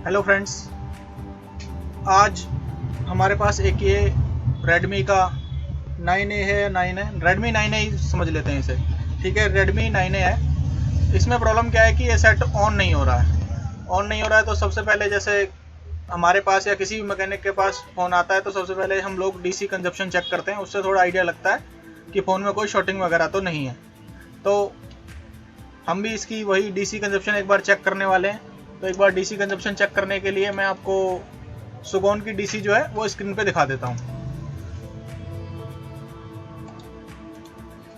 Hello friends, आज हमारे पास एक ये रेडमी का 9A है या 9 है, रेडमी 9A ही समझ लेते हैं इसे। ठीक है, रेडमी 9A है। इसमें प्रॉब्लम क्या है कि ये सेट ऑन नहीं हो रहा है। ऑन नहीं हो रहा है तो सबसे पहले, जैसे हमारे पास या किसी भी मैकेनिक के पास फ़ोन आता है तो सबसे पहले हम लोग डीसी कंजप्शन चेक करते हैं। उससे थोड़ा आइडिया लगता है कि फ़ोन में कोई शॉर्टिंग वगैरह तो नहीं है। तो हम भी इसकी वही डीसी कंजप्शन एक बार चेक करने वाले हैं। तो एक बार डीसी कंजप्शन चेक करने के लिए मैं आपको सुगोन की डीसी जो है वो स्क्रीन पे दिखा देता हूँ।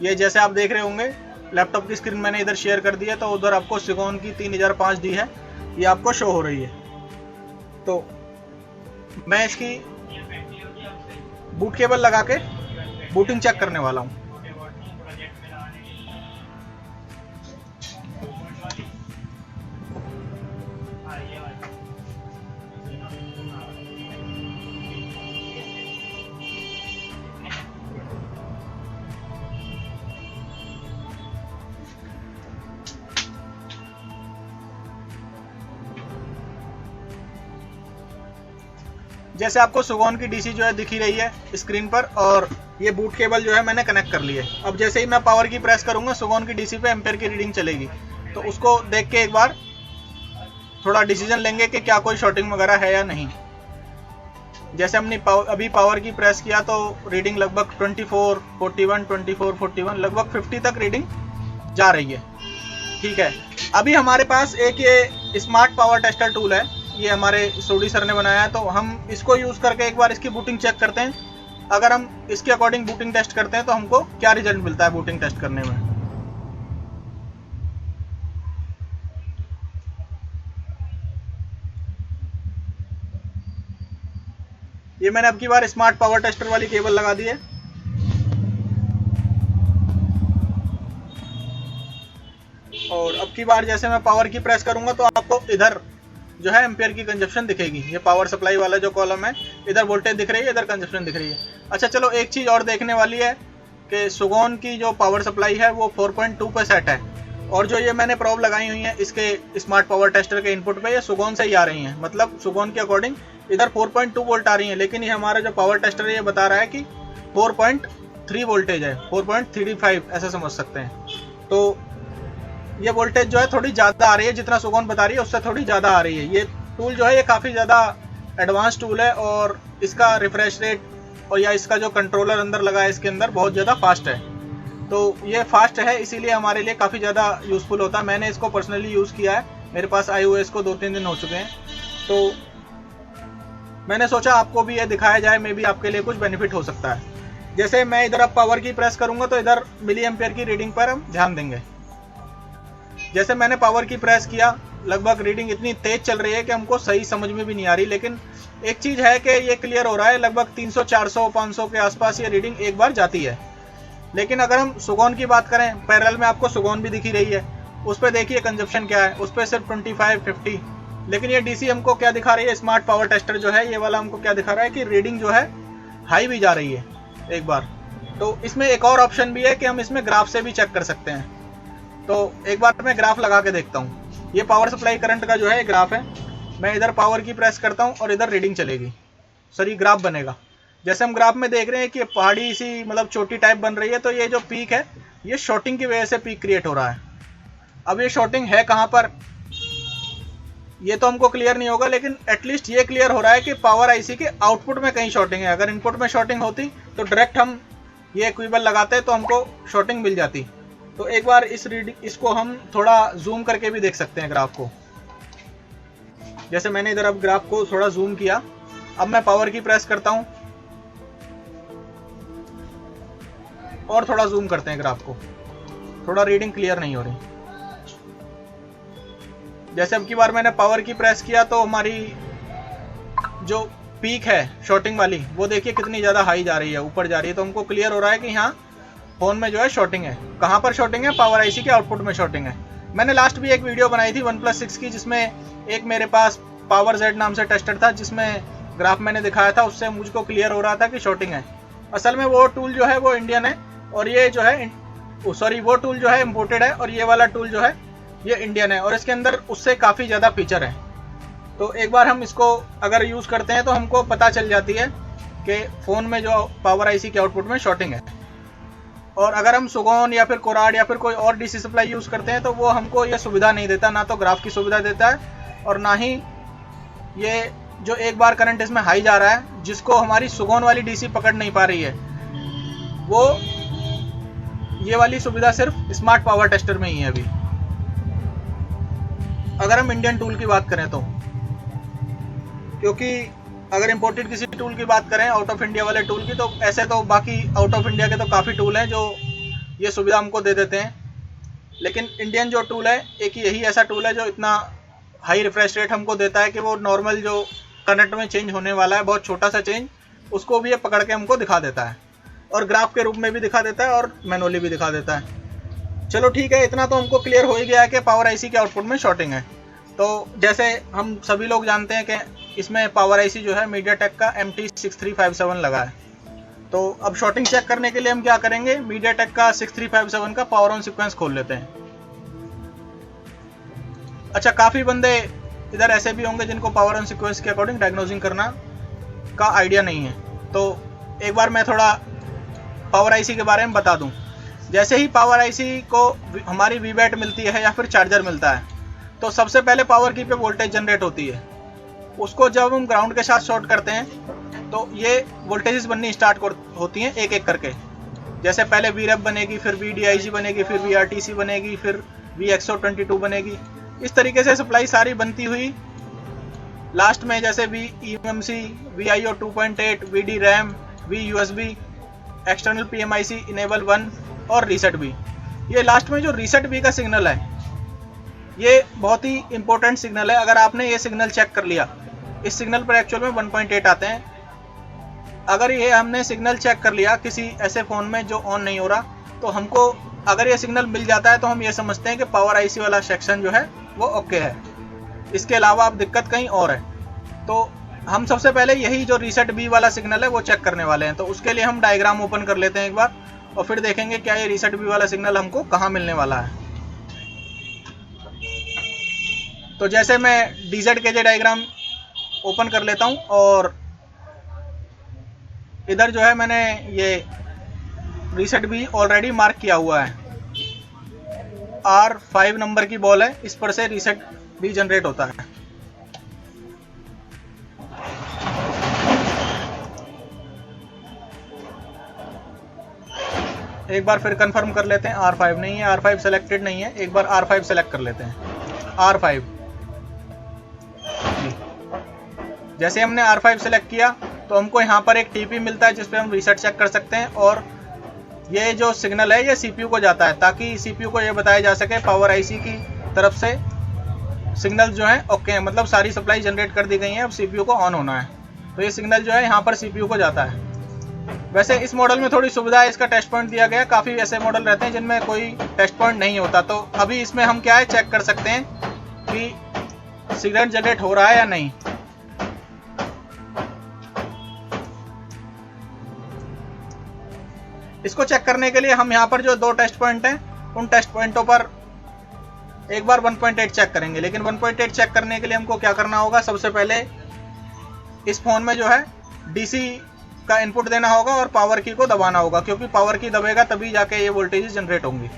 ये जैसे आप देख रहे होंगे, लैपटॉप की स्क्रीन मैंने इधर शेयर कर दी है, तो उधर आपको सुगोन की 3005 डी है, ये आपको शो हो रही है। तो मैं इसकी बूट केबल लगा के बूटिंग चेक करने वाला हूँ। जैसे आपको सुगोन की डीसी जो है दिख ही रही है स्क्रीन पर, और ये बूट केबल जो है मैंने कनेक्ट कर ली है। अब जैसे ही मैं पावर की प्रेस करूंगा, सुगोन की डीसी पे एम्पेयर की रीडिंग चलेगी। तो उसको देख के एक बार थोड़ा डिसीजन लेंगे कि क्या कोई शॉर्टिंग वगैरह है या नहीं। जैसे हमने अभी पावर की प्रेस किया तो रीडिंग लगभग 24, 41, 24, 41, लगभग 50 तक रीडिंग जा रही है। ठीक है, अभी हमारे पास एक ये स्मार्ट पावर टेस्टर टूल है, ये हमारे सोडी सर ने बनाया है। तो हम इसको यूज़ करके एक बार इसकी बूटिंग चेक करते हैं। अगर हम इसके अकॉर्डिंग बूटिंग टेस्ट करते हैं तो हमको क्या रिजल्ट मिलता है बूटिंग टेस्ट करने में। ये मैंने अब की बार स्मार्ट पावर टेस्टर वाली केबल लगा दी है। और अब की बार जैसे मैं पावर की प्रेस करूंगा तो आपको इधर जो है एम्पेयर की कंजप्शन दिखेगी। ये पावर सप्लाई वाला जो कॉलम है, इधर वोल्टेज दिख रही है, इधर कंजप्शन दिख रही है। अच्छा चलो, एक चीज़ और देखने वाली है कि सुगोन की जो पावर सप्लाई है वो 4.2 पे सेट है, और जो ये मैंने प्रोब लगाई हुई है इसके स्मार्ट पावर टेस्टर के इनपुट पे, ये सुगोन से ही आ रही हैं। मतलब सुगोन के अकॉर्डिंग इधर 4.2 वोल्ट आ रही है, लेकिन ये हमारा जो पावर टेस्टर है ये बता रहा है कि 4.3 वोल्टेज है, 4.35 ऐसा समझ सकते हैं। तो ये वोल्टेज जो है थोड़ी ज़्यादा आ रही है, जितना सुगोन बता रही है उससे थोड़ी ज़्यादा आ रही है। ये टूल जो है ये काफ़ी ज़्यादा एडवांस टूल है, और इसका रिफ्रेश रेट और या इसका जो कंट्रोलर अंदर लगा है इसके अंदर बहुत ज़्यादा फास्ट है। तो ये फास्ट है, इसीलिए हमारे लिए काफ़ी ज़्यादा यूज़फुल होता है। मैंने इसको पर्सनली यूज़ किया है, मेरे पास iOS को 2-3 दिन हो चुके हैं। तो मैंने सोचा आपको भी ये दिखाया जाए, मे भी आपके लिए कुछ बेनिफिट हो सकता है। जैसे मैं इधर अब पावर की प्रेस करूँगा तो इधर मिली एम्पेयर की रीडिंग पर हम ध्यान देंगे। जैसे मैंने पावर की प्रेस किया, लगभग रीडिंग इतनी तेज चल रही है कि हमको सही समझ में भी नहीं आ रही, लेकिन एक चीज़ है कि ये क्लियर हो रहा है, लगभग 300, 400, 500 के आसपास ये रीडिंग एक बार जाती है। लेकिन अगर हम सुगोन की बात करें, पैरेलल में आपको सुगोन भी दिखी रही है, उस पर देखिए कंजप्शन क्या है, उस पर सिर्फ 25, 50। लेकिन ये डीसी हमको क्या दिखा रही है, स्मार्ट पावर टेस्टर जो है ये वाला हमको क्या दिखा रहा है कि रीडिंग जो है हाई भी जा रही है एक बार। तो इसमें एक और ऑप्शन भी है कि हम इसमें ग्राफ से भी चेक कर सकते हैं। तो एक बार मैं ग्राफ लगा के देखता हूँ। ये पावर सप्लाई करंट का जो है ग्राफ है। मैं इधर पावर की प्रेस करता हूँ और इधर रीडिंग चलेगी, सॉरी ग्राफ बनेगा। जैसे हम ग्राफ में देख रहे हैं कि पहाड़ी सी मतलब चोटी टाइप बन रही है, तो ये जो पीक है ये शॉर्टिंग की वजह से पीक क्रिएट हो रहा है। अब ये शॉर्टिंग है कहाँ पर ये तो हमको क्लियर नहीं होगा, लेकिन एटलीस्ट ये क्लियर हो रहा है कि पावर आईसी के आउटपुट में कहीं शॉर्टिंग है। अगर इनपुट में शॉर्टिंग होती तो डायरेक्ट हम ये केबल लगाते तो हमको शॉर्टिंग मिल जाती। तो एक बार इसको हम थोड़ा जूम करके भी देख सकते हैं ग्राफ को। जैसे मैंने इधर अब ग्राफ को थोड़ा जूम किया, अब मैं पावर की प्रेस करता हूं और थोड़ा जूम करते हैं ग्राफ को, थोड़ा रीडिंग क्लियर नहीं हो रही। जैसे अब की बार मैंने पावर की प्रेस किया तो हमारी जो पीक है शॉर्टिंग वाली वो देखिए कितनी ज़्यादा हाई जा रही है, ऊपर जा रही है। तो हमको क्लियर हो रहा है कि यहाँ फोन में जो है शॉर्टिंग है। कहाँ पर शॉर्टिंग है? पावर आईसी के आउटपुट में शॉर्टिंग है। मैंने लास्ट भी एक वीडियो बनाई थी OnePlus 6 की, जिसमें एक मेरे पास पावर Z नाम से टेस्टर था, जिसमें ग्राफ मैंने दिखाया था, उससे मुझको क्लियर हो रहा था कि शॉर्टिंग है। असल में वो टूल जो है वो इंडियन है, और ये जो है सॉरी वो टूल जो है इम्पोर्टेड है, और ये वाला टूल जो है ये इंडियन है, और इसके अंदर उससे काफ़ी ज़्यादा फीचर है। तो एक बार हम इसको अगर यूज़ करते हैं तो हमको पता चल जाती है कि फ़ोन में जो पावर आईसी के आउटपुट में शॉर्टिंग है। और अगर हम सुगोन या फिर कोराड या फिर कोई और डीसी सप्लाई यूज़ करते हैं तो वो हमको ये सुविधा नहीं देता, ना तो ग्राफ की सुविधा देता है और ना ही ये जो एक बार करंट इसमें हाई जा रहा है जिसको हमारी सुगोन वाली डीसी पकड़ नहीं पा रही है, वो ये वाली सुविधा सिर्फ स्मार्ट पावर टेस्टर में ही है अभी, अगर हम इंडियन टूल की बात करें तो। क्योंकि अगर इंपोर्टेड किसी टूल की बात करें आउट ऑफ इंडिया वाले टूल की, तो ऐसे तो बाकी आउट ऑफ इंडिया के तो काफ़ी टूल हैं जो ये सुविधा हमको दे देते हैं, लेकिन इंडियन जो टूल है एक यही ऐसा टूल है जो इतना हाई रिफ्रेश रेट हमको देता है कि वो नॉर्मल जो करंट में चेंज होने वाला है, बहुत छोटा सा चेंज, उसको भी ये पकड़ के हमको दिखा देता है और ग्राफ के रूप में भी दिखा देता है और मैनुअली भी दिखा देता है। चलो ठीक है, इतना तो हमको क्लियर हो ही गया है कि पावर आईसी के आउटपुट में शॉर्टिंग है। तो जैसे हम सभी लोग जानते हैं कि इसमें पावर आईसी जो है मीडियाटेक का MT6357 लगा है। तो अब शॉर्टिंग चेक करने के लिए हम क्या करेंगे, मीडियाटेक का 6357 का पावर ऑन सीक्वेंस खोल लेते हैं। अच्छा, काफ़ी बंदे इधर ऐसे भी होंगे जिनको पावर ऑन सीक्वेंस के अकॉर्डिंग डायग्नोजिंग करना का आइडिया नहीं है, तो एक बार मैं थोड़ा पावर आईसी के बारे में बता दूं। जैसे ही पावर आईसी को हमारी वीबैट मिलती है या फिर चार्जर मिलता है, तो सबसे पहले पावर की पे वोल्टेज जनरेट होती है। उसको जब हम ग्राउंड के साथ शॉर्ट करते हैं तो ये वोल्टेजेस बननी स्टार्ट होती हैं एक एक करके। जैसे पहले VREF बनेगी, फिर VDIG बनेगी, फिर VRTC बनेगी, फिर VXO22 बनेगी। इस तरीके से सप्लाई सारी बनती हुई लास्ट में जैसे VEMC, VIO 2.8, VDRAM, VUSB, external PMIC, enable 1 और रीसेट B। ये लास्ट में जो रीसेट B का सिग्नल है ये बहुत ही इंपॉर्टेंट सिग्नल है। अगर आपने ये सिग्नल चेक कर लिया, इस सिग्नल पर एक्चुअल में 1.8 आते हैं। अगर ये हमने सिग्नल चेक कर लिया किसी ऐसे फ़ोन में जो ऑन नहीं हो रहा, तो हमको अगर ये सिग्नल मिल जाता है तो हम ये समझते हैं कि पावर आईसी वाला सेक्शन जो है वो ओके है। इसके अलावा अब दिक्कत कहीं और है, तो हम सबसे पहले यही जो रीसेट B वाला सिग्नल है वो चेक करने वाले हैं। तो उसके लिए हम डायग्राम ओपन कर लेते हैं एक बार और फिर देखेंगे क्या ये रीसेट B वाला सिग्नल हमको कहाँ मिलने वाला है। तो जैसे मैं DZKJ डायग्राम ओपन कर लेता हूँ और इधर जो है मैंने ये रीसेट B ऑलरेडी मार्क किया हुआ है। R5 नंबर की बॉल है, इस पर से रीसेट B जनरेट होता है। एक बार फिर कंफर्म कर लेते हैं, R5 नहीं है, R5 सेलेक्टेड नहीं है। एक बार R5 सेलेक्ट कर लेते हैं, R5। जैसे हमने R5 सेलेक्ट किया तो हमको यहाँ पर एक TP मिलता है जिस पे हम रीसेट चेक कर सकते हैं, और ये जो सिग्नल है ये CPU को जाता है ताकि CPU को ये बताया जा सके पावर आईसी की तरफ से सिग्नल जो है ओके है, मतलब सारी सप्लाई जनरेट कर दी गई है, अब CPU को ऑन होना है। तो ये सिग्नल जो है यहाँ पर CPU को जाता है। वैसे इस मॉडल में थोड़ी सुविधा है, इसका टेस्ट पॉइंट दिया गया है। काफ़ी ऐसे मॉडल रहते हैं जिनमें कोई टेस्ट पॉइंट नहीं होता, तो अभी इसमें हम क्या है चेक कर सकते हैं कि सिग्नल जनरेट हो रहा है या नहीं। इसको चेक करने के लिए हम यहाँ पर जो दो टेस्ट पॉइंट हैं उन टेस्ट पॉइंटों पर एक बार 1.8 चेक करेंगे। लेकिन 1.8 चेक करने के लिए हमको क्या करना होगा, सबसे पहले इस फोन में जो है डीसी का इनपुट देना होगा और पावर की को दबाना होगा, क्योंकि पावर की दबेगा तभी जाके ये वोल्टेज जनरेट होंगी।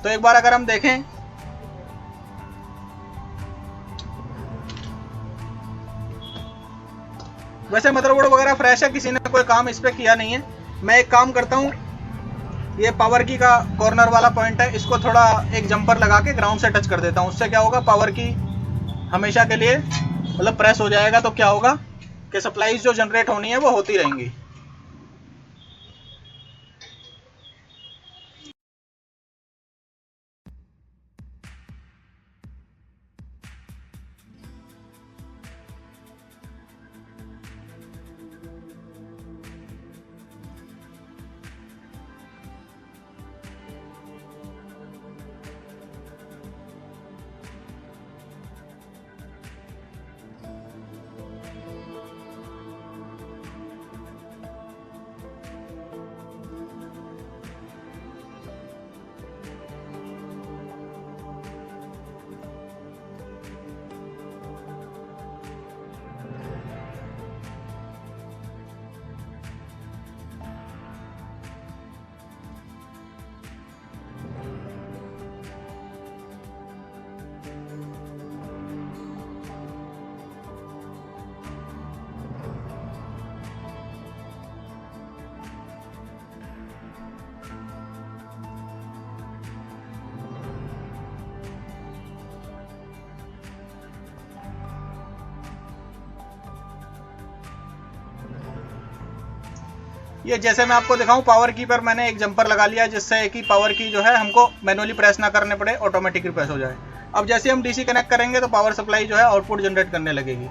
तो एक बार अगर हम देखें वैसे मदरबोर्ड वगैरह फ्रेश है, किसी ने कोई काम इस पर किया नहीं है। मैं एक काम करता हूँ, ये पावर की का कॉर्नर वाला पॉइंट है, इसको थोड़ा एक जंपर लगा के ग्राउंड से टच कर देता हूँ। उससे क्या होगा, पावर की हमेशा के लिए मतलब प्रेस हो जाएगा, तो क्या होगा कि सप्लाईज जो जनरेट होनी है वो होती रहेंगी। ये जैसे मैं आपको दिखाऊं, पावर की पर मैंने एक जंपर लगा लिया जिससे कि पावर की जो है हमको मैनुअली प्रेस ना करने पड़े, ऑटोमेटिकली प्रेस हो जाए। अब जैसे हम डीसी कनेक्ट करेंगे तो पावर सप्लाई जो है आउटपुट जनरेट करने लगेगी।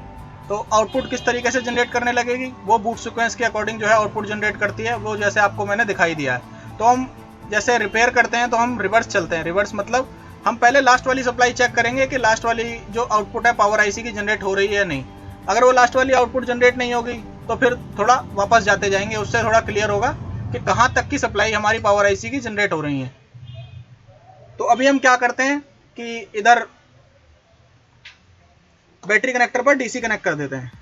तो आउटपुट किस तरीके से जनरेट करने लगेगी, वो बूट सीक्वेंस के अकॉर्डिंग जो है आउटपुट जनरेट करती है, वो जैसे आपको मैंने दिखाई दिया है। तो हम जैसे रिपेयर करते हैं तो हम रिवर्स चलते हैं। रिवर्स मतलब हम पहले लास्ट वाली सप्लाई चेक करेंगे कि लास्ट वाली जो आउटपुट है पावर आईसी की जनरेट हो रही है या नहीं। अगर वो लास्ट वाली आउटपुट जनरेट नहीं होगी तो फिर थोड़ा वापस जाते जाएंगे, उससे थोड़ा क्लियर होगा कि कहाँ तक की सप्लाई हमारी पावर आईसी की जनरेट हो रही है। तो अभी हम क्या करते हैं कि इधर बैटरी कनेक्टर पर डीसी कनेक्ट कर देते हैं।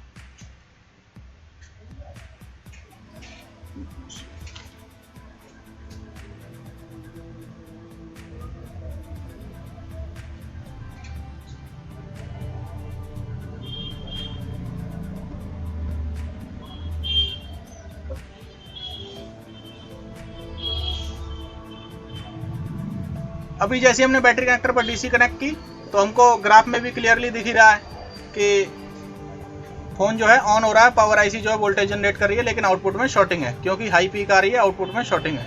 अभी जैसे हमने बैटरी कनेक्टर पर डीसी कनेक्ट की तो हमको ग्राफ में भी क्लियरली दिख ही रहा है कि फोन जो है ऑन हो रहा है, पावर आईसी जो है वोल्टेज जनरेट कर रही है, लेकिन आउटपुट में शॉर्टिंग है क्योंकि हाई पीक आ रही है, आउटपुट में शॉर्टिंग है।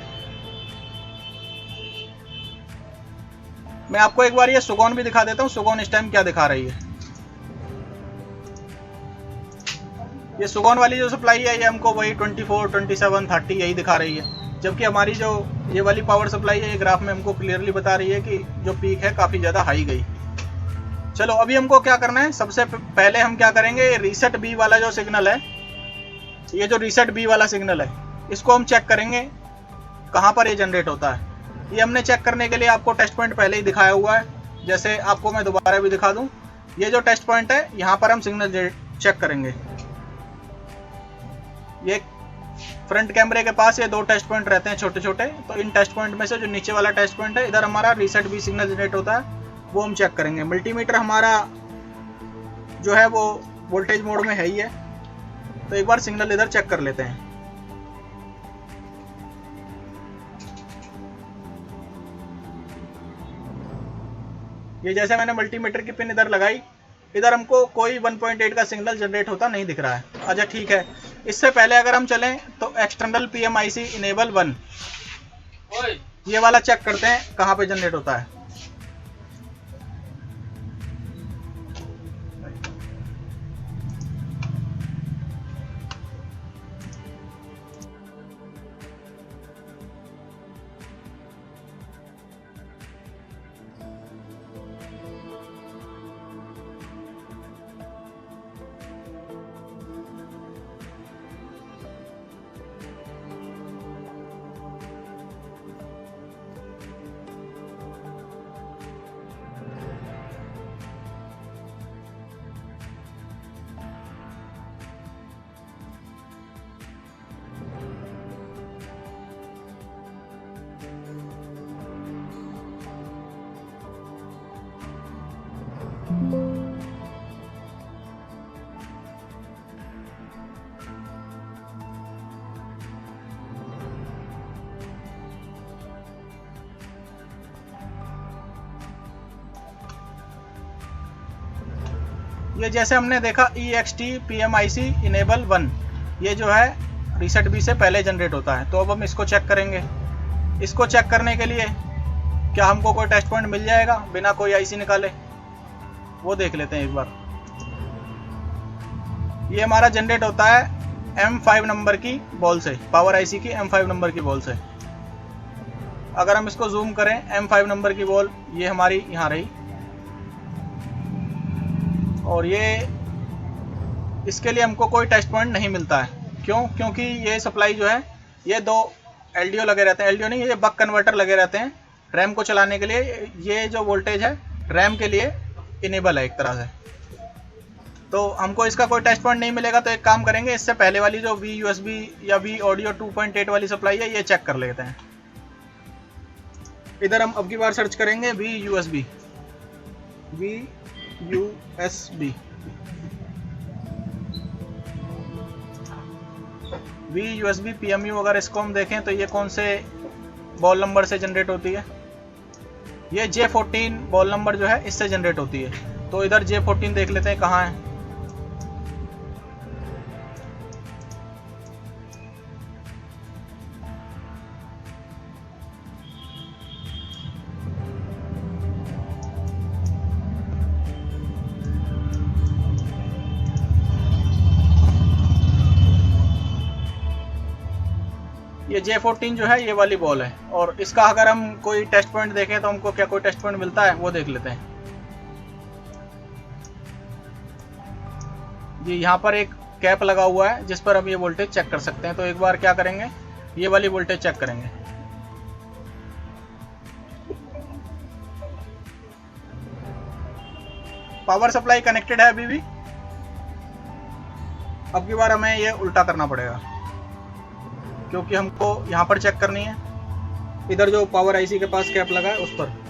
मैं आपको एक बार ये सुगौन भी दिखा देता हूँ, सुगौन इस टाइम क्या दिखा रही है। ये सुगौन वाली जो सप्लाई है ये हमको वही 24, 27, 30 यही दिखा रही है, जबकि हमारी जो ये वाली पावर सप्लाई है ये ग्राफ में हमको क्लियरली बता रही है कि जो पीक है काफ़ी ज़्यादा हाई गई। चलो अभी हमको क्या करना है, सबसे पहले हम क्या करेंगे, रीसेट बी वाला जो सिग्नल है, ये जो रीसेट बी वाला सिग्नल है इसको हम चेक करेंगे कहाँ पर ये जनरेट होता है। ये हमने चेक करने के लिए आपको टेस्ट पॉइंट पहले ही दिखाया हुआ है, जैसे आपको मैं दोबारा भी दिखा दूँ। ये जो टेस्ट पॉइंट है यहाँ पर हम सिग्नल चेक करेंगे। ये फ्रंट कैमरे के पास ये दो टेस्ट पॉइंट रहते हैं छोटे छोटे, तो इन टेस्ट पॉइंट में से जो नीचे वाला टेस्ट पॉइंट है इधर हमारा रीसेट बी सिग्नल जनरेट होता है, वो हम चेक करेंगे। मल्टीमीटर हमारा जो है वो वोल्टेज मोड में है ही है, तो एक बार सिग्नल इधर चेक कर लेते हैं। ये जैसे मैंने मल्टीमीटर की पिन इधर लगाई, इधर हमको कोई 1.8 का सिग्नल जनरेट होता नहीं दिख रहा है। अच्छा ठीक है, इससे पहले अगर हम चलें तो एक्सटर्नल PMIC इनेबल 1 ये वाला चेक करते हैं कहाँ पे जनरेट होता है। ये जैसे हमने देखा EXT PMIC इनेबल 1 ये जो है रीसेट बी से पहले जनरेट होता है। तो अब हम इसको चेक करेंगे। इसको चेक करने के लिए क्या हमको कोई टेस्ट पॉइंट मिल जाएगा बिना कोई आईसी निकाले, वो देख लेते हैं एक बार। ये हमारा जनरेट होता है M5 नंबर की बॉल से, पावर आईसी की M5 नंबर की बॉल से। अगर हम इसको जूम करें, M5 नंबर की बॉल ये हमारी यहाँ रही, और ये इसके लिए हमको कोई टेस्ट पॉइंट नहीं मिलता है। क्यों? क्योंकि ये सप्लाई जो है ये दो LDO लगे रहते हैं, LDO नहीं, ये बक कन्वर्टर लगे रहते हैं रैम को चलाने के लिए। ये जो वोल्टेज है रैम के लिए इनेबल है एक तरह से, तो हमको इसका कोई टेस्ट पॉइंट नहीं मिलेगा। तो एक काम करेंगे, इससे पहले वाली जो VUSB या V ऑडियो 2.8 वाली सप्लाई है ये चेक कर लेते हैं। इधर हम अब की बार सर्च करेंगे VUSB PMU। अगर इसको हम देखें तो ये कौन से बॉल नंबर से जनरेट होती है, ये J14 बॉल नंबर जो है इससे जनरेट होती है। तो इधर J14 देख लेते हैं कहाँ है। ये J14 जो है ये वाली बॉल है, और इसका अगर हम कोई टेस्ट पॉइंट देखें तो हमको क्या कोई टेस्ट पॉइंट मिलता है, वो देख लेते हैं। जी यहाँ पर एक कैप लगा हुआ है जिस पर हम ये वोल्टेज चेक कर सकते हैं। तो एक बार क्या करेंगे, ये वाली वोल्टेज चेक करेंगे। पावर सप्लाई कनेक्टेड है अभी भी। अब की बार हमें ये उल्टा करना पड़ेगा क्योंकि हमको यहाँ पर चेक करनी है, इधर जो पावर आईसी के पास कैप लगा है उस पर।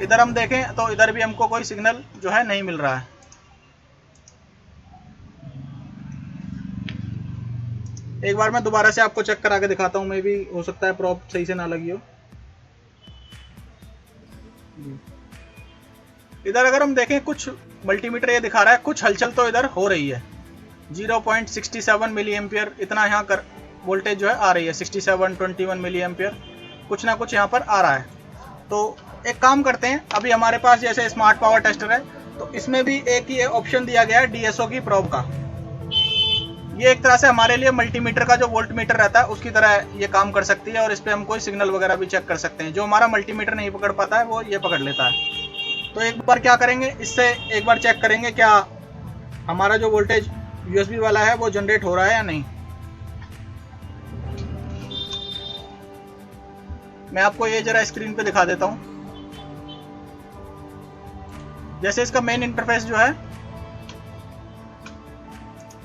इधर हम देखें तो इधर भी हमको कोई सिग्नल जो है नहीं मिल रहा है। एक बार मैं दोबारा से आपको चेक करा के दिखाता हूँ, मैं भी हो सकता है प्रॉब सही से ना लगी हो। इधर अगर हम देखें कुछ मल्टीमीटर ये दिखा रहा है कुछ हलचल तो इधर हो रही है। 0.67 मिली एम्पियर इतना यहाँ कर वोल्टेज जो है आ रही है। 67, 21 मिली एम्पियर कुछ ना कुछ यहाँ पर आ रहा है। तो एक काम करते हैं, अभी हमारे पास जैसे स्मार्ट पावर टेस्टर है तो इसमें भी एक ही ऑप्शन दिया गया है DSO की प्रोब का। ये एक तरह से हमारे लिए मल्टीमीटर का जो वोल्ट मीटर रहता है उसकी तरह ये काम कर सकती है, और इस पर हम कोई सिग्नल वगैरह भी चेक कर सकते हैं। जो हमारा मल्टीमीटर नहीं पकड़ पाता है वो ये पकड़ लेता है। तो एक बार क्या करेंगे, इससे एक बार चेक करेंगे क्या हमारा जो वोल्टेज USB वाला है वो जनरेट हो रहा है या नहीं। मैं आपको ये जरा स्क्रीन पे दिखा देता हूँ। जैसे इसका मेन इंटरफेस जो है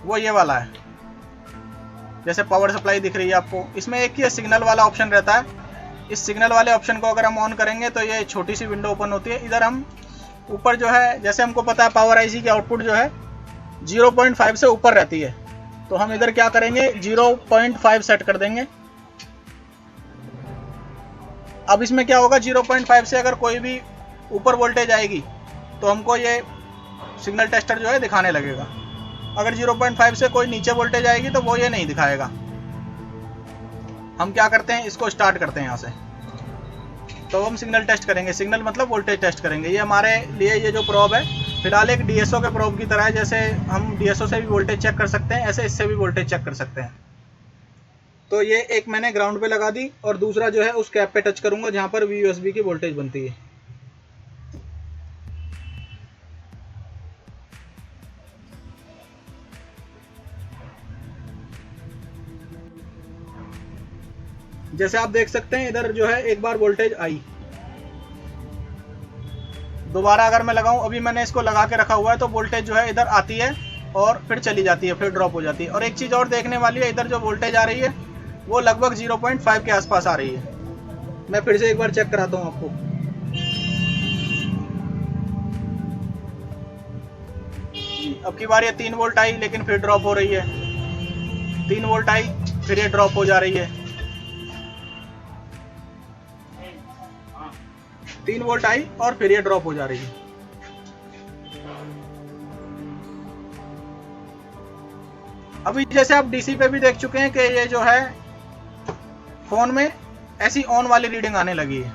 वो ये वाला है, जैसे पावर सप्लाई दिख रही है आपको। इसमें एक ही सिग्नल वाला ऑप्शन रहता है। इस सिग्नल वाले ऑप्शन को अगर हम ऑन करेंगे तो ये छोटी सी विंडो ओपन होती है। इधर हम ऊपर जो है, जैसे हमको पता है पावर आईसी की आउटपुट जो है 0.5 से ऊपर रहती है, तो हम इधर क्या करेंगे 0.5 सेट कर देंगे। अब इसमें क्या होगा, 0.5 से अगर कोई भी ऊपर वोल्टेज आएगी तो हमको ये सिग्नल टेस्टर जो है दिखाने लगेगा। अगर 0.5 से कोई नीचे वोल्टेज आएगी तो वो ये नहीं दिखाएगा। हम क्या करते हैं, इसको स्टार्ट करते हैं यहाँ से। तो हम सिग्नल टेस्ट करेंगे, सिग्नल मतलब वोल्टेज टेस्ट करेंगे। ये हमारे लिए ये जो प्रोब है फिलहाल एक DSO के प्रोब की तरह है। जैसे हम DSO से भी वोल्टेज चेक कर सकते हैं, ऐसे इससे भी वोल्टेज चेक कर सकते हैं। तो ये एक मैंने ग्राउंड पे लगा दी और दूसरा जो है उस कैप पे टच करूंगा जहाँ पर VUSB की वोल्टेज बनती है। जैसे आप देख सकते हैं इधर जो है एक बार वोल्टेज आई, दोबारा अगर मैं लगाऊं, अभी मैंने इसको लगा के रखा हुआ है तो वोल्टेज जो है इधर आती है और फिर चली जाती है, फिर ड्रॉप हो zaती है। और एक चीज़ और देखने वाली है, इधर जो वोल्टेज आ रही है वो लगभग 0.5 के आसपास आ रही है। मैं फिर से एक बार चेक कराता हूँ आपको। अब की बार ये 3 वोल्ट आई लेकिन फिर ड्रॉप हो रही है, 3 वोल्ट आई फिर ये ड्रॉप हो जा रही है, 3 वोल्ट आई और फिर ये ड्रॉप हो जा रही है। अभी जैसे आप डीसी पे भी देख चुके हैं कि ये जो है फोन में ऐसी ऑन वाली रीडिंग आने लगी है,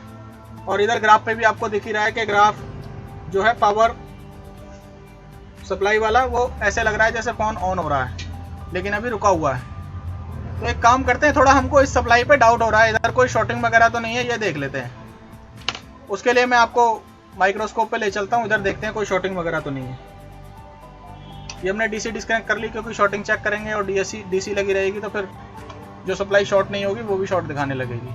और इधर ग्राफ पे भी आपको दिख ही रहा है कि ग्राफ जो है पावर सप्लाई वाला वो ऐसे लग रहा है जैसे फोन ऑन हो रहा है, लेकिन अभी रुका हुआ है। तो एक काम करते हैं, थोड़ा हमको इस सप्लाई पे डाउट हो रहा है, इधर कोई शॉर्टिंग वगैरह तो नहीं है, ये देख लेते हैं। उसके लिए मैं आपको माइक्रोस्कोप पे ले चलता हूँ, इधर देखते हैं कोई शॉर्टिंग वगैरह तो नहीं है। ये हमने डीसी डिस्कनेक्ट कर ली क्योंकि शॉर्टिंग चेक करेंगे और डीसी लगी रहेगी तो फिर जो सप्लाई शॉर्ट नहीं होगी वो भी शॉर्ट दिखाने लगेगी।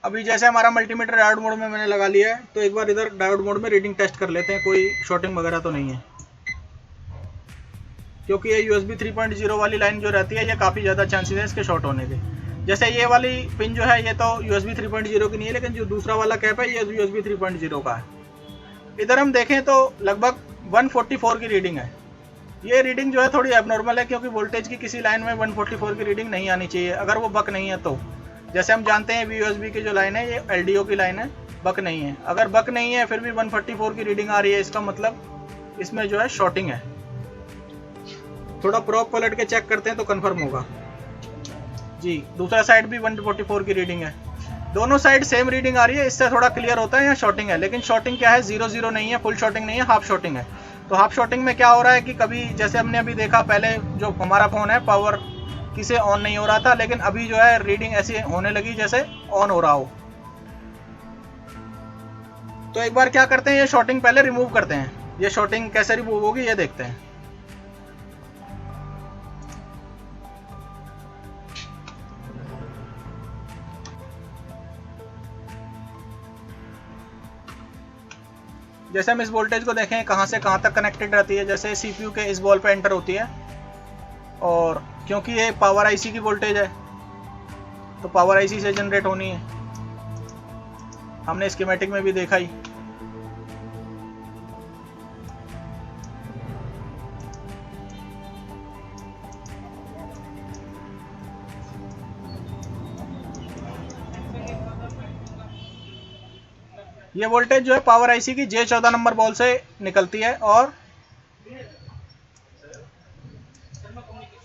अभी जैसे हमारा मल्टीमीटर डायोड मोड में मैंने लगा लिया है, तो एक बार इधर डायोड मोड में रीडिंग टेस्ट कर लेते हैं, कोई शॉर्टिंग वगैरह तो नहीं है। क्योंकि ये USB 3.0 वाली लाइन जो रहती है ये काफ़ी ज़्यादा चांसेस है इसके शॉर्ट होने के। जैसे ये वाली पिन जो है ये तो USB 3.0 की नहीं है, लेकिन जो दूसरा वाला कैप है ये USB 3.0 का है। इधर हम देखें तो लगभग 144 की रीडिंग है। ये रीडिंग जो है थोड़ी एबनॉर्मल है क्योंकि वोल्टेज की किसी लाइन में 144 की रीडिंग नहीं आनी चाहिए, अगर वो बक नहीं है तो। जैसे हम जानते हैं यूएसबी की जो लाइन है ये एलडीओ की लाइन है, बक नहीं है। अगर बक नहीं है फिर भी 144 की रीडिंग आ रही है, इसका मतलब इसमें जो है शॉर्टिंग है। थोड़ा प्रोब पलट के चेक करते हैं तो कंफर्म होगा जी। दूसरा साइड भी 144 की रीडिंग है, दोनों साइड सेम रीडिंग आ रही है। इससे थोड़ा क्लियर होता है यहाँ शॉर्टिंग है। लेकिन शॉर्टिंग क्या है, 0-0 नहीं है, फुल शॉर्टिंग नहीं है, हाफ शॉर्टिंग है। तो हाफ शॉर्टिंग में क्या हो रहा है कि कभी जैसे हमने अभी देखा, पहले जो हमारा फ़ोन है पावर किसे ऑन नहीं हो रहा था, लेकिन अभी जो है रीडिंग ऐसी होने लगी जैसे ऑन हो रहा हो। तो एक बार क्या करते हैं, ये शॉर्टिंग पहले रिमूव करते हैं। ये शॉर्टिंग कैसे रिमूव होगी ये देखते हैं। जैसे हम इस वोल्टेज को देखें कहाँ से कहाँ तक कनेक्टेड रहती है, जैसे सीपीयू के इस बॉल पे एंटर होती है, और क्योंकि ये पावर आईसी की वोल्टेज है तो पावर आईसी से जनरेट होनी है। हमने स्कीमेटिक में भी देखा ही। ये वोल्टेज जो है पावर आईसी की J14 नंबर बॉल से निकलती है और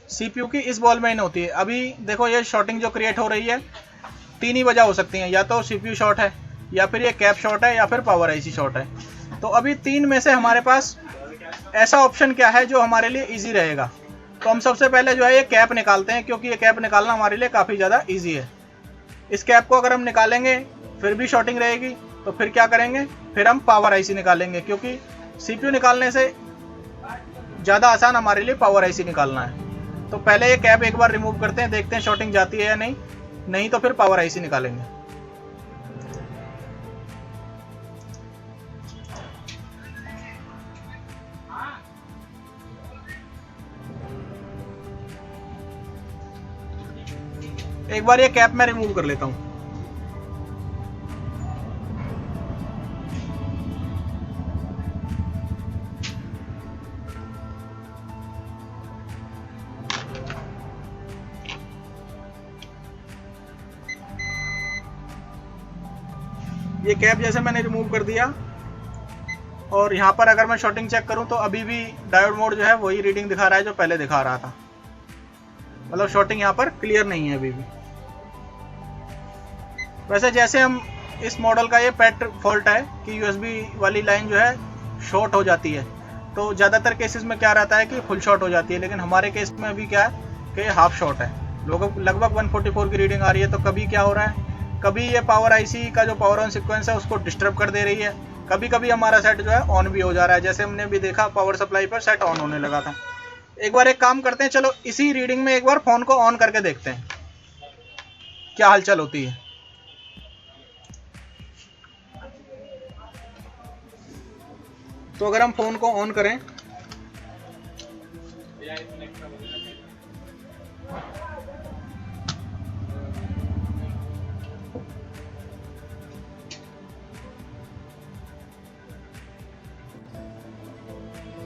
सीपीयू की इस बॉल में इन होती है। अभी देखो ये शॉर्टिंग जो क्रिएट हो रही है, तीन ही वजह हो सकती हैं, या तो सीपीयू शॉर्ट है, या फिर ये कैप शॉर्ट है, या फिर पावर आईसी शॉर्ट है। तो अभी तीन में से हमारे पास ऐसा ऑप्शन क्या है जो हमारे लिए इजी रहेगा। तो हम सबसे पहले जो है ये कैप निकालते हैं, क्योंकि ये कैप निकालना हमारे लिए काफ़ी ज़्यादा ईजी है। इस कैप को अगर हम निकालेंगे फिर भी शॉर्टिंग रहेगी, तो फिर क्या करेंगे, फिर हम पावर आईसी निकालेंगे, क्योंकि सीपीयू निकालने से ज़्यादा आसान हमारे लिए पावर आईसी निकालना है। तो पहले ये कैप एक बार रिमूव करते हैं, देखते हैं शॉर्टिंग जाती है या नहीं, नहीं तो फिर पावर आईसी निकालेंगे। एक बार ये कैप मैं रिमूव कर लेता हूं। ये कैप जैसे मैंने रिमूव कर दिया, और यहाँ पर अगर मैं शॉर्टिंग चेक करूँ तो अभी भी डायोड मोड जो है वही रीडिंग दिखा रहा है जो पहले दिखा रहा था। मतलब शॉर्टिंग यहाँ पर क्लियर नहीं है अभी भी। वैसे जैसे हम इस मॉडल का ये पेट फॉल्ट है कि यूएसबी वाली लाइन जो है शॉर्ट हो जाती है, तो ज़्यादातर केसेस में क्या रहता है कि फुल शॉर्ट हो जाती है, लेकिन हमारे केस में अभी क्या है कि हाफ शॉर्ट है। लगभग 144 की रीडिंग आ रही है। तो कभी क्या हो रहा है, कभी ये पावर आईसी का जो पावर ऑन सीक्वेंस है उसको डिस्टर्ब कर दे रही है, कभी कभी हमारा सेट जो है ऑन भी हो जा रहा है। जैसे हमने भी देखा पावर सप्लाई पर सेट ऑन होने लगा था। एक बार एक काम करते हैं, चलो इसी रीडिंग में एक बार फ़ोन को ऑन करके देखते हैं क्या हलचल होती है। तो अगर हम फ़ोन को ऑन करें,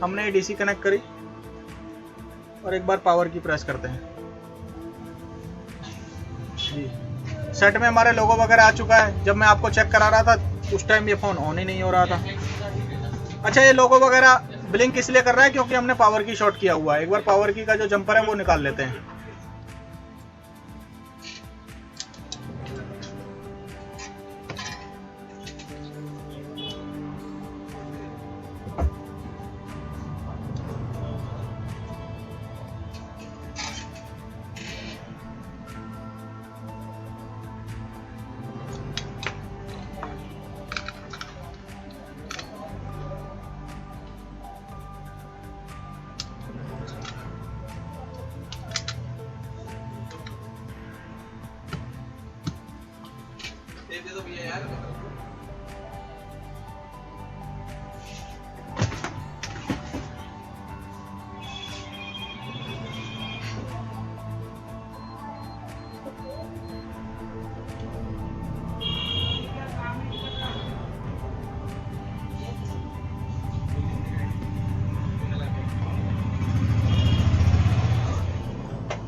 हमने डीसी कनेक्ट करी और एक बार पावर की प्रेस करते हैं जी। सेट में हमारे लोगो वगैरह आ चुका है। जब मैं आपको चेक करा रहा था उस टाइम ये फ़ोन ऑन ही नहीं हो रहा था। अच्छा, ये लोगो वगैरह ब्लिंक इसलिए कर रहा है क्योंकि हमने पावर की शॉर्ट किया हुआ है। एक बार पावर की का जो जंपर है वो निकाल लेते हैं।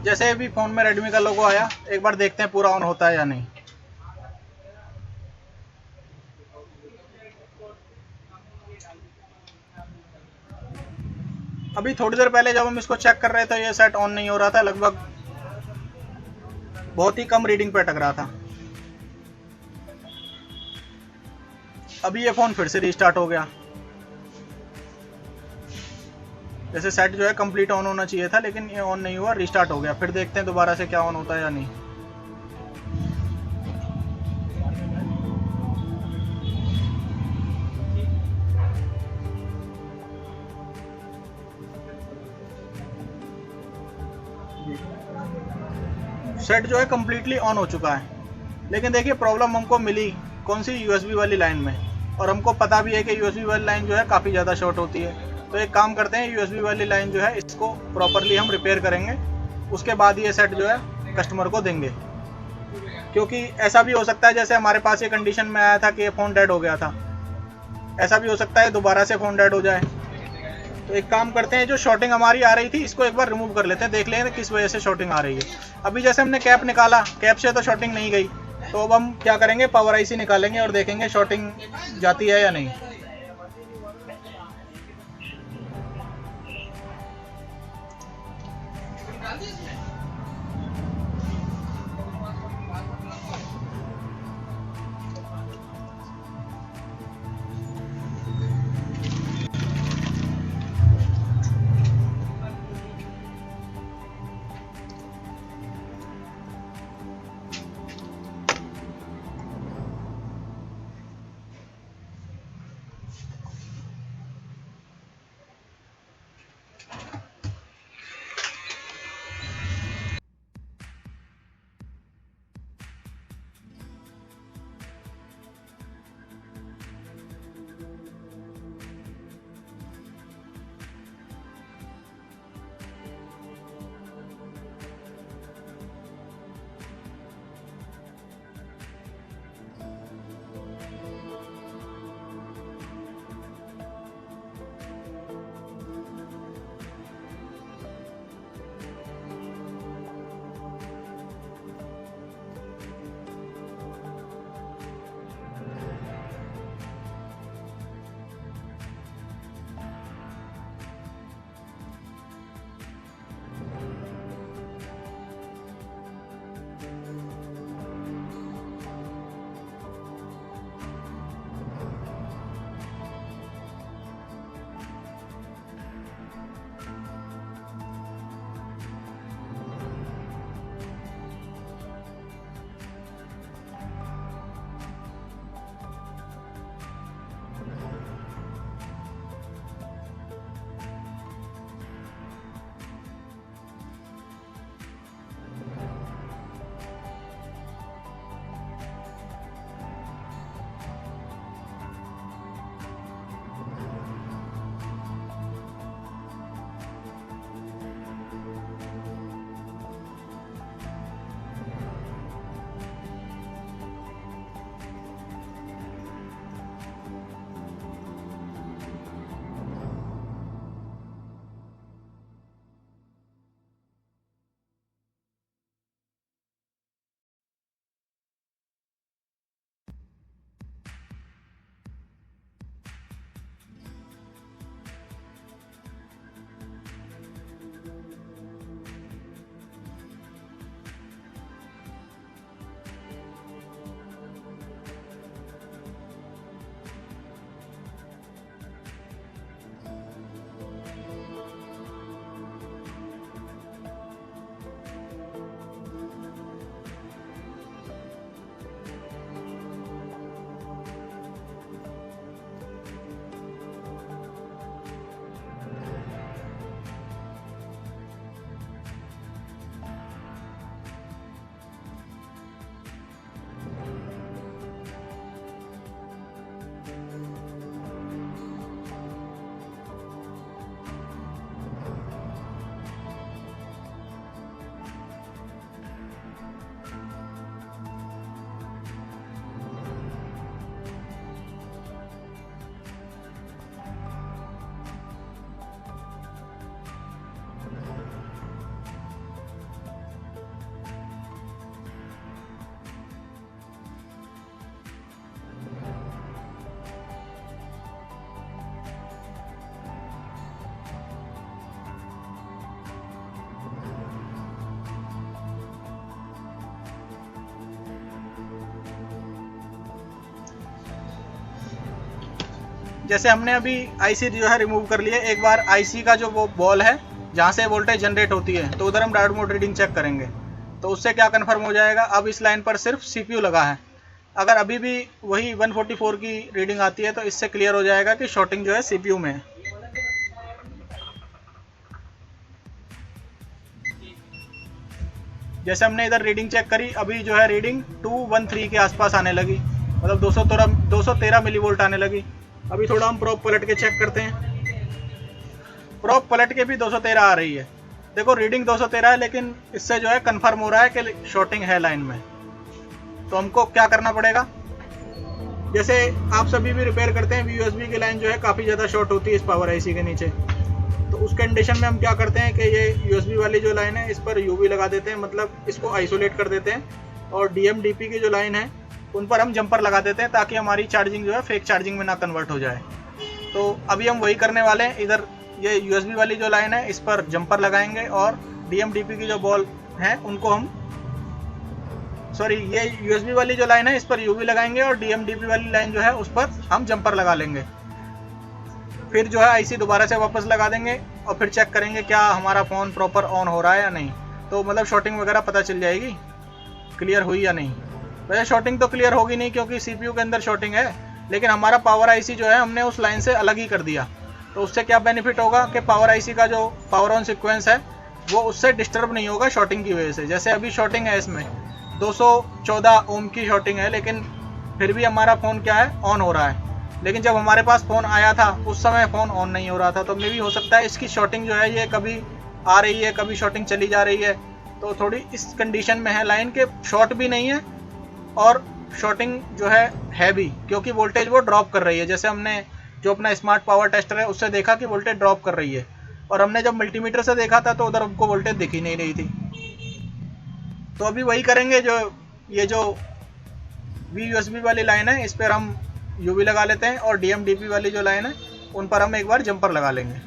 जैसे भी फ़ोन में रेडमी का लोगो आया, एक बार देखते हैं पूरा ऑन होता है या नहीं। अभी थोड़ी देर पहले जब हम इसको चेक कर रहे थे ये सेट ऑन नहीं हो रहा था, लगभग बहुत ही कम रीडिंग पे अटक रहा था। अभी ये फ़ोन फिर से रीस्टार्ट हो गया। जैसे सेट जो है कंप्लीट ऑन होना चाहिए था, लेकिन ये ऑन नहीं हुआ, रीस्टार्ट हो गया। फिर देखते हैं दोबारा से क्या ऑन होता है या नहीं। सेट जो है कम्प्लीटली ऑन हो चुका है, लेकिन देखिए प्रॉब्लम हमको मिली कौन सी, यूएसबी वाली लाइन में। और हमको पता भी है कि यूएसबी वाली लाइन जो है काफ़ी ज़्यादा शॉर्ट होती है। तो एक काम करते हैं, यूएसबी वाली लाइन जो है इसको प्रॉपरली हम रिपेयर करेंगे, उसके बाद ये सेट जो है कस्टमर को देंगे। क्योंकि ऐसा भी हो सकता है जैसे हमारे पास ये कंडीशन में आया था कि ये फ़ोन डेड हो गया था, ऐसा भी हो सकता है दोबारा से फ़ोन डेड हो जाए। तो एक काम करते हैं, जो शॉर्टिंग हमारी आ रही थी इसको एक बार रिमूव कर लेते हैं, देख लें किस वजह से शॉर्टिंग आ रही है। अभी जैसे हमने कैप निकाला, कैप से तो शॉर्टिंग नहीं गई, तो अब हम क्या करेंगे, पावर आईसी निकालेंगे और देखेंगे शॉर्टिंग जाती है या नहीं। जैसे हमने अभी आईसी जो है रिमूव कर लिया, एक बार आईसी का जो वो बॉल है जहाँ से वोल्टेज जनरेट होती है, तो उधर हम डायोड मोड रीडिंग चेक करेंगे। तो उससे क्या कन्फर्म हो जाएगा, अब इस लाइन पर सिर्फ सीपीयू लगा है। अगर अभी भी वही 144 की रीडिंग आती है तो इससे क्लियर हो जाएगा कि शॉर्टिंग जो है सीपीयू में है। जैसे हमने इधर रीडिंग चेक करी, अभी जो है रीडिंग 213 के आसपास आने लगी, मतलब 213 मिली वोल्ट आने लगी। अभी थोड़ा हम प्रोब पलट के चेक करते हैं। प्रोब पलट के भी 213 आ रही है। देखो रीडिंग 213 है, लेकिन इससे जो है कंफर्म हो रहा है कि शॉर्टिंग है लाइन में। तो हमको क्या करना पड़ेगा, जैसे आप सभी भी रिपेयर करते हैं, यूएसबी की लाइन जो है काफ़ी ज़्यादा शॉर्ट होती है इस पावर आईसी के नीचे। तो उस कंडीशन में हम क्या करते हैं कि ये यूएसबी वाली जो लाइन है इस पर यूवी लगा देते हैं, मतलब इसको आइसोलेट कर देते हैं। और डीएमडीपी की जो लाइन है उन पर हम जंपर लगा देते हैं, ताकि हमारी चार्जिंग जो है फेक चार्जिंग में ना कन्वर्ट हो जाए। तो अभी हम वही करने वाले हैं। इधर ये यूएसबी वाली जो लाइन है इस पर जंपर लगाएंगे, और डीएमडीपी की जो बॉल है उनको हम ये यूएसबी वाली जो लाइन है इस पर यूवी लगाएंगे, और डीएमडीपी वाली लाइन जो है उस पर हम जंपर लगा लेंगे। फिर जो है आईसी दोबारा से वापस लगा देंगे, और फिर चेक करेंगे क्या हमारा फ़ोन प्रॉपर ऑन हो रहा है या नहीं। तो मतलब शॉर्टिंग वगैरह पता चल जाएगी क्लियर हुई या नहीं। वैसे शॉर्टिंग तो क्लियर होगी नहीं, क्योंकि सीपीयू के अंदर शॉर्टिंग है, लेकिन हमारा पावर आईसी जो है हमने उस लाइन से अलग ही कर दिया। तो उससे क्या बेनिफिट होगा कि पावर आईसी का जो पावर ऑन सीक्वेंस है वो उससे डिस्टर्ब नहीं होगा शॉर्टिंग की वजह से। जैसे अभी शॉर्टिंग है, इसमें 214 ओम की शॉर्टिंग है, लेकिन फिर भी हमारा फ़ोन क्या है, ऑन हो रहा है। लेकिन जब हमारे पास फ़ोन आया था उस समय फ़ोन ऑन नहीं हो रहा था। तो मे भी हो सकता है इसकी शॉर्टिंग जो है ये कभी आ रही है, कभी शॉर्टिंग चली जा रही है। तो थोड़ी इस कंडीशन में है लाइन के, शॉर्ट भी नहीं है और शॉर्टिंग जो है भी, क्योंकि वोल्टेज वो ड्रॉप कर रही है। जैसे हमने जो अपना स्मार्ट पावर टेस्टर है उससे देखा कि वोल्टेज ड्रॉप कर रही है, और हमने जब मल्टीमीटर से देखा था तो उधर हमको वोल्टेज दिख ही नहीं रही थी। तो अभी वही करेंगे, जो ये जो वीयूएसबी वाली लाइन है इस पर हम यूवी लगा लेते हैं, और डीएमडीपी वाली जो लाइन है उन पर हम एक बार जंपर लगा लेंगे।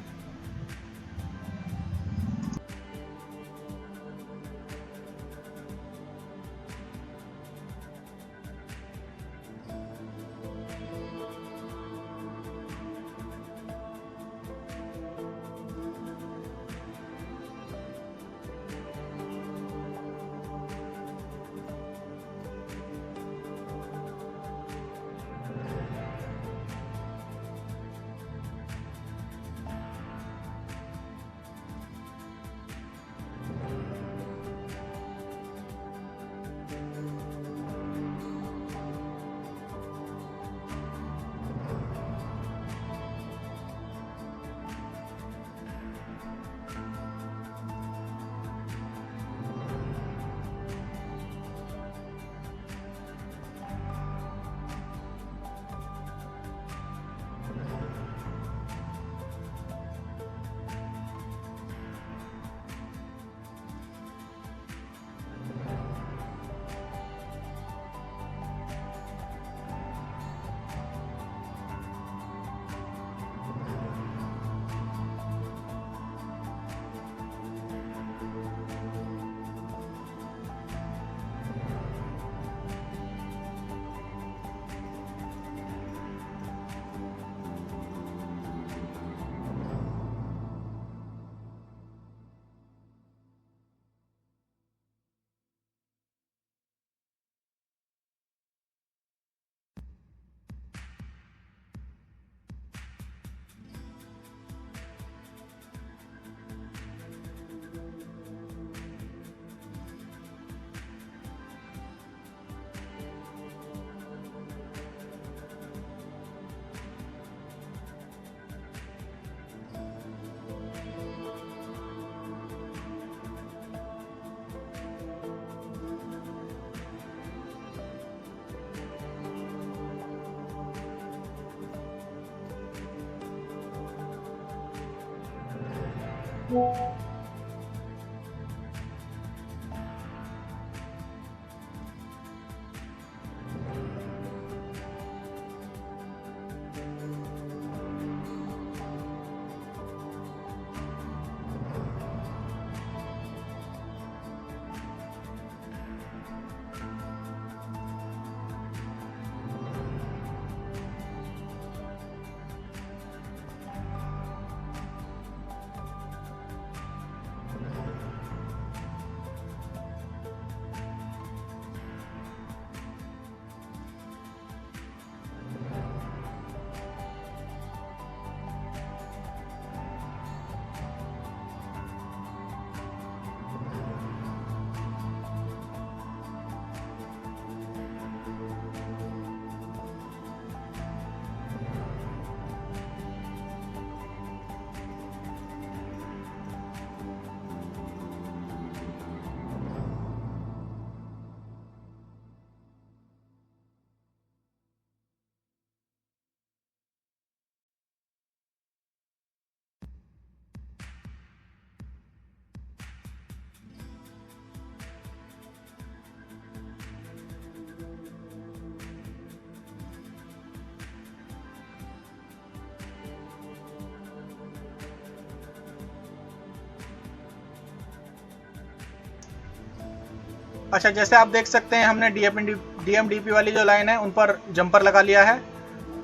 अच्छा, जैसे आप देख सकते हैं हमने DMDP वाली जो लाइन है उन पर जंपर लगा लिया है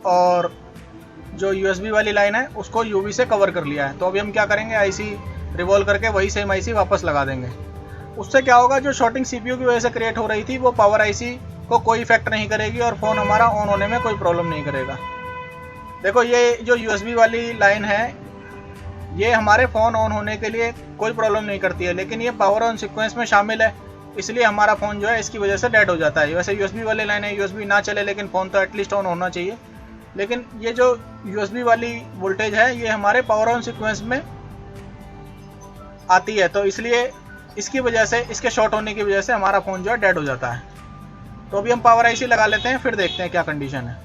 और जो USB वाली लाइन है उसको UV से कवर कर लिया है। तो अभी हम क्या करेंगे, IC रिवॉल्व करके वही सेम IC वापस लगा देंगे। उससे क्या होगा, जो शॉर्टिंग CPU की वजह से क्रिएट हो रही थी वो पावर IC को कोई इफेक्ट नहीं करेगी और फ़ोन हमारा ऑन होने में कोई प्रॉब्लम नहीं करेगा। देखो ये जो USB वाली लाइन है ये हमारे फ़ोन ऑन होने के लिए कोई प्रॉब्लम नहीं करती है, लेकिन ये पावर ऑन सीक्वेंस में शामिल है, इसलिए हमारा फ़ोन जो है इसकी वजह से डेड हो जाता है। वैसे USB वाली लाइन है, USB ना चले लेकिन फ़ोन तो एटलीस्ट ऑन होना चाहिए। लेकिन ये जो USB वाली वोल्टेज है ये हमारे पावर ऑन सीक्वेंस में आती है, तो इसलिए इसकी वजह से, इसके शॉर्ट होने की वजह से हमारा फ़ोन जो है डेड हो जाता है। तो अभी हम पावर IC लगा लेते हैं, फिर देखते हैं क्या कंडीशन है।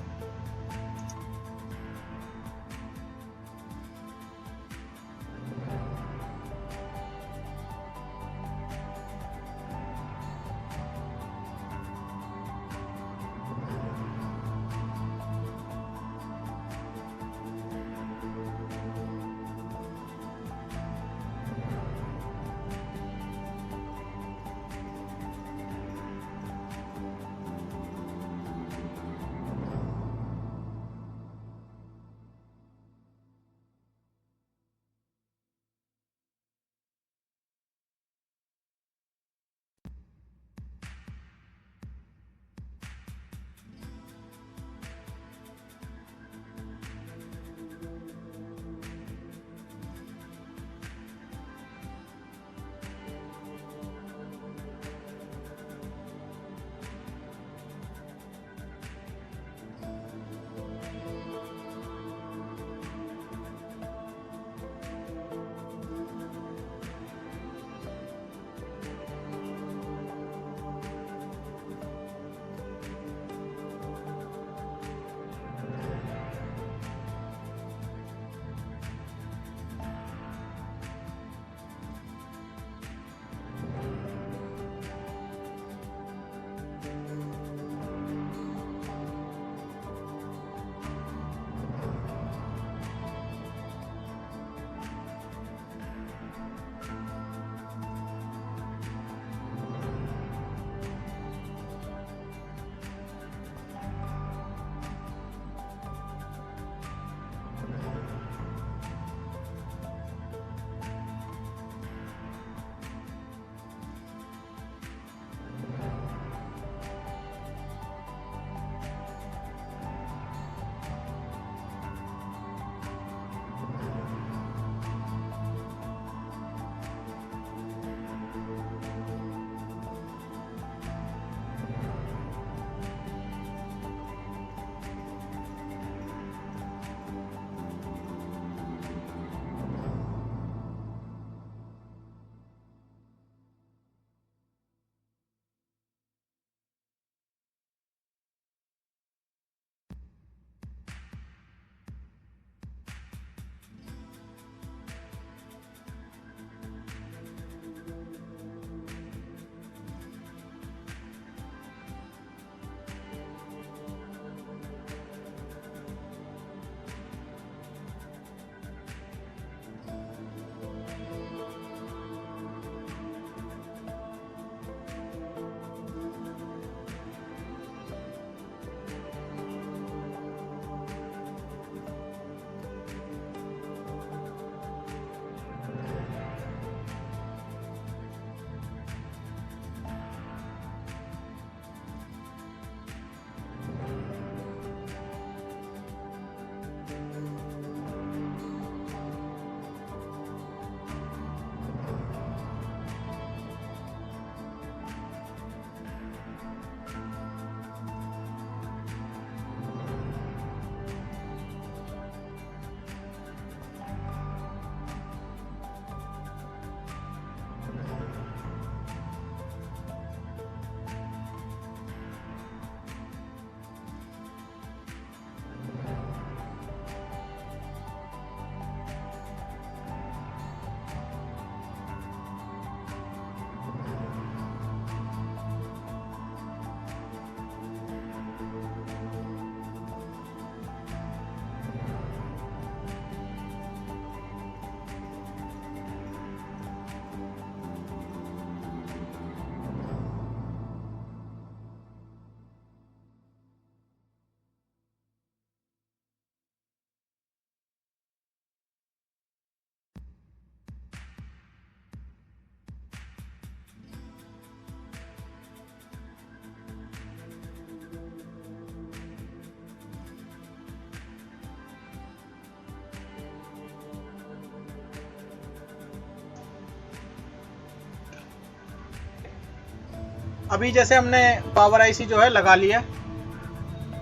अभी जैसे हमने पावर आईसी जो है लगा लिया,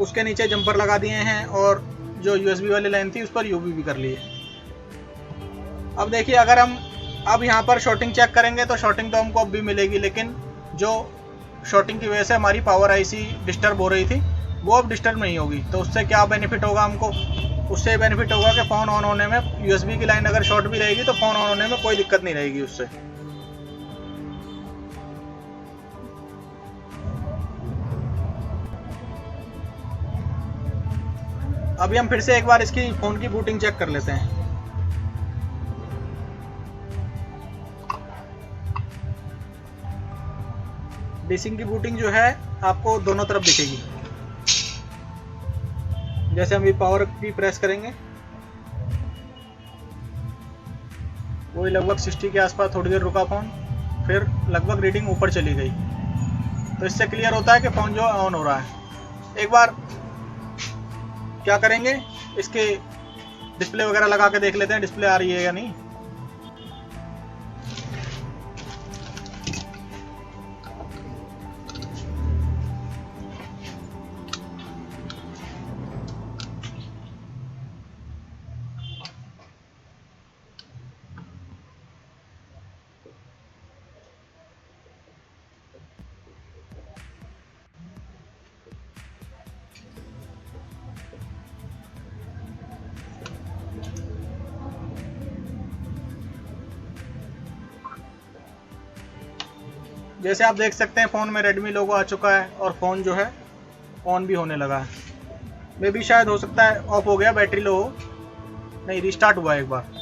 उसके नीचे जंपर लगा दिए हैं और जो यूएसबी वाली लाइन थी उस पर यूवी भी कर लिए। अब देखिए, अगर हम अब यहाँ पर शॉर्टिंग चेक करेंगे तो शॉर्टिंग तो हमको अब भी मिलेगी, लेकिन जो शॉर्टिंग की वजह से हमारी पावर आईसी डिस्टर्ब हो रही थी वो अब डिस्टर्ब नहीं होगी। तो उससे क्या बेनिफिट होगा हमको? उससे बेनिफिट होगा कि फ़ोन ऑन होने में, यूएसबी की लाइन अगर शॉर्ट भी रहेगी तो फ़ोन ऑन होने में कोई दिक्कत नहीं रहेगी उससे। अभी हम फिर से एक बार इसकी फ़ोन की बूटिंग चेक कर लेते हैं। डीसिंग की बूटिंग जो है आपको दोनों तरफ दिखेगी। जैसे हम ये पावर की प्रेस करेंगे, वही लगभग 60 के आसपास थोड़ी देर रुका फ़ोन, फिर लगभग रीडिंग ऊपर चली गई। तो इससे क्लियर होता है कि फ़ोन जो ऑन हो रहा है। एक बार क्या करेंगे, इसके डिस्प्ले वगैरह लगा के देख लेते हैं डिस्प्ले आ रही है या नहीं। जैसे आप देख सकते हैं फ़ोन में रेडमी लोगो आ चुका है और फ़ोन जो है ऑन भी होने लगा है। मे भी शायद हो सकता है ऑफ हो गया, बैटरी लो हो, नहीं रिस्टार्ट हुआ एक बार।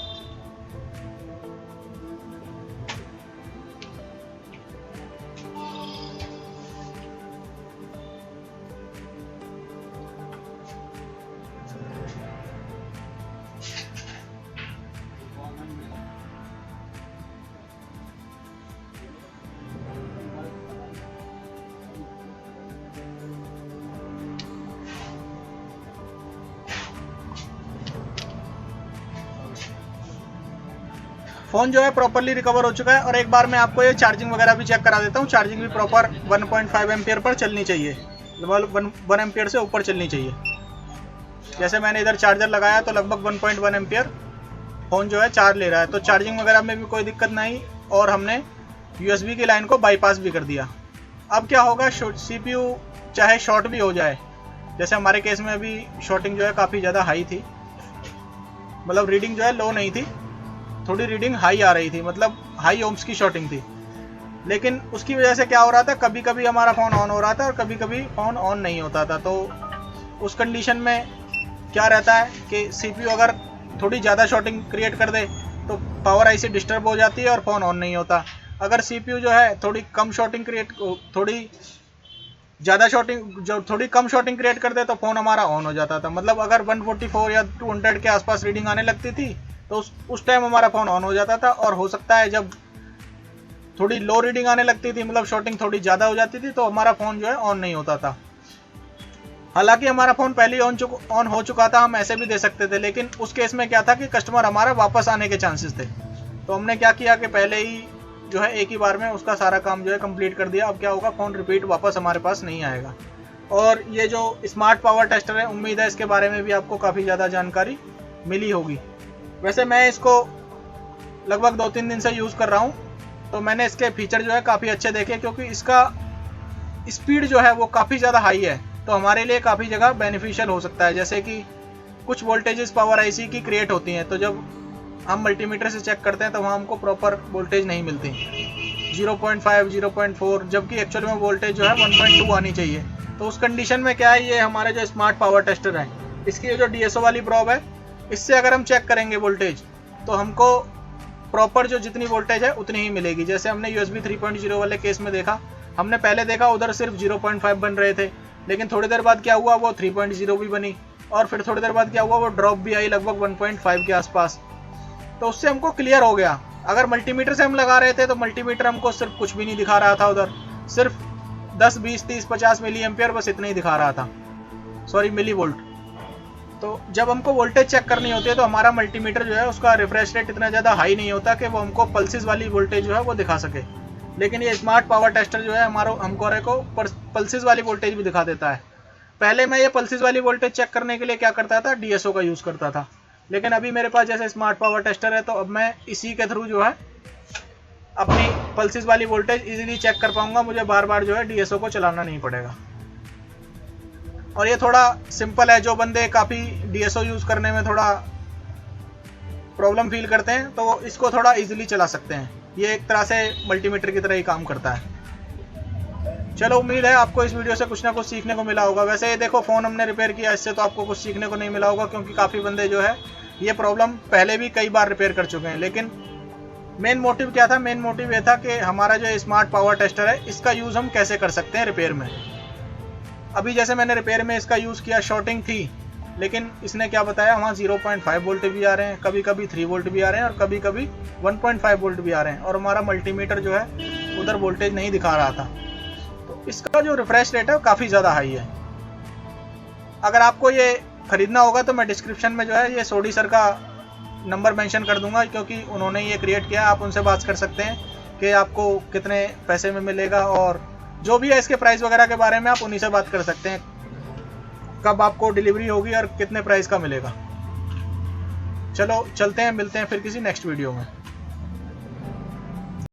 फ़ोन जो है प्रॉपरली रिकवर हो चुका है। और एक बार मैं आपको ये चार्जिंग वगैरह भी चेक करा देता हूँ। चार्जिंग भी प्रॉपर 1.5 एम्पियर पर चलनी चाहिए, 1 एम्पियर से ऊपर चलनी चाहिए। जैसे मैंने इधर चार्जर लगाया तो लगभग 1.1 एम्पियर फ़ोन जो है चार्ज ले रहा है। तो चार्जिंग वगैरह में भी कोई दिक्कत नहीं, और हमने यूएसबी की लाइन को बाईपास भी कर दिया। अब क्या होगा, CPU चाहे शॉर्ट भी हो जाए, जैसे हमारे केस में अभी शॉर्टिंग जो है काफ़ी ज़्यादा हाई थी, मतलब रीडिंग जो है लो नहीं थी, थोड़ी रीडिंग हाई आ रही थी, मतलब हाई ओम्स की शॉर्टिंग थी। लेकिन उसकी वजह से क्या हो रहा था, कभी कभी हमारा फ़ोन ऑन हो रहा था और कभी कभी फ़ोन ऑन नहीं होता था। तो उस कंडीशन में क्या रहता है कि CPU अगर थोड़ी ज़्यादा शॉर्टिंग क्रिएट कर दे तो पावर आईसी डिस्टर्ब हो जाती है और फ़ोन ऑन नहीं होता। अगर CPU जो है थोड़ी कम शॉर्टिंग थोड़ी कम शॉर्टिंग क्रिएट कर दे तो फ़ोन हमारा ऑन हो जाता था। मतलब अगर 144 या 200 के आसपास रीडिंग आने लगती थी तो उस टाइम हमारा फ़ोन ऑन हो जाता था। और हो सकता है जब थोड़ी लो रीडिंग आने लगती थी, मतलब शॉर्टिंग थोड़ी ज़्यादा हो जाती थी, तो हमारा फ़ोन जो है ऑन नहीं होता था। हालांकि हमारा फ़ोन पहले ही ऑन हो चुका था, हम ऐसे भी दे सकते थे, लेकिन उस केस में क्या था कि कस्टमर हमारा वापस आने के चांसेस थे। तो हमने क्या किया कि पहले ही जो है एक ही बार में उसका सारा काम जो है कंप्लीट कर दिया। अब क्या होगा, फ़ोन रिपीट वापस हमारे पास नहीं आएगा। और ये जो स्मार्ट पावर टेस्टर है, उम्मीद है इसके बारे में भी आपको काफ़ी ज़्यादा जानकारी मिली होगी। वैसे मैं इसको लगभग 2-3 दिन से यूज़ कर रहा हूँ, तो मैंने इसके फीचर जो है काफ़ी अच्छे देखे, क्योंकि इसका स्पीड जो है वो काफ़ी ज़्यादा हाई है, तो हमारे लिए काफ़ी जगह बेनिफिशियल हो सकता है। जैसे कि कुछ वोल्टेजेस पावर आईसी की क्रिएट होती हैं, तो जब हम मल्टीमीटर से चेक करते हैं तो वहाँ हमको प्रॉपर वोल्टेज नहीं मिलती, 0.5, 0.4, जबकि एक्चुअल में वोल्टेज जो है 1.2 आनी चाहिए। तो उस कंडीशन में क्या है, ये हमारे जो स्मार्ट पावर टेस्टर है, इसकी जो DSO वाली प्रॉब है, इससे अगर हम चेक करेंगे वोल्टेज तो हमको प्रॉपर जो जितनी वोल्टेज है उतनी ही मिलेगी। जैसे हमने USB 3.0 वाले केस में देखा, हमने पहले देखा उधर सिर्फ 0.5 बन रहे थे, लेकिन थोड़ी देर बाद क्या हुआ, वो 3.0 भी बनी, और फिर थोड़ी देर बाद क्या हुआ, वो ड्रॉप भी आई लगभग 1.5 के आसपास। तो उससे हमको क्लियर हो गया। अगर मल्टीमीटर से हम लगा रहे थे तो मल्टीमीटर हमको सिर्फ कुछ भी नहीं दिखा रहा था, उधर सिर्फ 10, 20, 30, 50 मिली एम्पियर बस इतना ही दिखा रहा था, सॉरी मिली वोल्ट। तो जब हमको वोल्टेज चेक करनी होती है तो हमारा मल्टीमीटर जो है उसका रिफ्रेश रेट इतना ज़्यादा हाई नहीं होता कि वो हमको पल्सेस वाली वोल्टेज जो है वो दिखा सके। लेकिन ये स्मार्ट पावर टेस्टर जो है हमको पल्सेस वाली वोल्टेज भी दिखा देता है। पहले मैं ये पल्सेस वाली वोल्टेज चेक करने के लिए क्या करता था, डीएसओ का यूज़ करता था, लेकिन अभी मेरे पास जैसे स्मार्ट पावर टेस्टर है तो अब मैं इसी के थ्रू जो है अपनी पल्सेस वाली वोल्टेज इजीली चेक कर पाऊंगा। मुझे बार बार जो है डीएसओ को चलाना नहीं पड़ेगा। और ये थोड़ा सिंपल है, जो बंदे काफ़ी डीएसओ यूज़ करने में थोड़ा प्रॉब्लम फील करते हैं तो वो इसको थोड़ा इजीली चला सकते हैं। ये एक तरह से मल्टीमीटर की तरह ही काम करता है। चलो, उम्मीद है आपको इस वीडियो से कुछ ना कुछ सीखने को मिला होगा। वैसे ये देखो, फ़ोन हमने रिपेयर किया, इससे तो आपको कुछ सीखने को नहीं मिला होगा, क्योंकि काफ़ी बंदे जो है ये प्रॉब्लम पहले भी कई बार रिपेयर कर चुके हैं। लेकिन मेन मोटिव क्या था? मेन मोटिव ये था कि हमारा जो स्मार्ट पावर टेस्टर है इसका यूज़ हम कैसे कर सकते हैं रिपेयर में। अभी जैसे मैंने रिपेयर में इसका यूज़ किया, शॉर्टिंग थी, लेकिन इसने क्या बताया, वहाँ 0.5 वोल्ट भी आ रहे हैं, कभी कभी 3 वोल्ट भी आ रहे हैं और कभी कभी 1.5 वोल्ट भी आ रहे हैं, और हमारा मल्टीमीटर जो है उधर वोल्टेज नहीं दिखा रहा था। तो इसका जो रिफ्रेश रेट है वो काफ़ी ज़्यादा हाई है। अगर आपको ये ख़रीदना होगा तो मैं डिस्क्रिप्शन में जो है ये सोडी सर का नंबर मेंशन कर दूंगा, क्योंकि उन्होंने ये क्रिएट किया। आप उनसे बात कर सकते हैं कि आपको कितने पैसे में मिलेगा, और जो भी है इसके प्राइस वगैरह के बारे में आप उन्हीं से बात कर सकते हैं, कब आपको डिलीवरी होगी और कितने प्राइस का मिलेगा। चलो चलते हैं, मिलते हैं फिर किसी नेक्स्ट वीडियो में।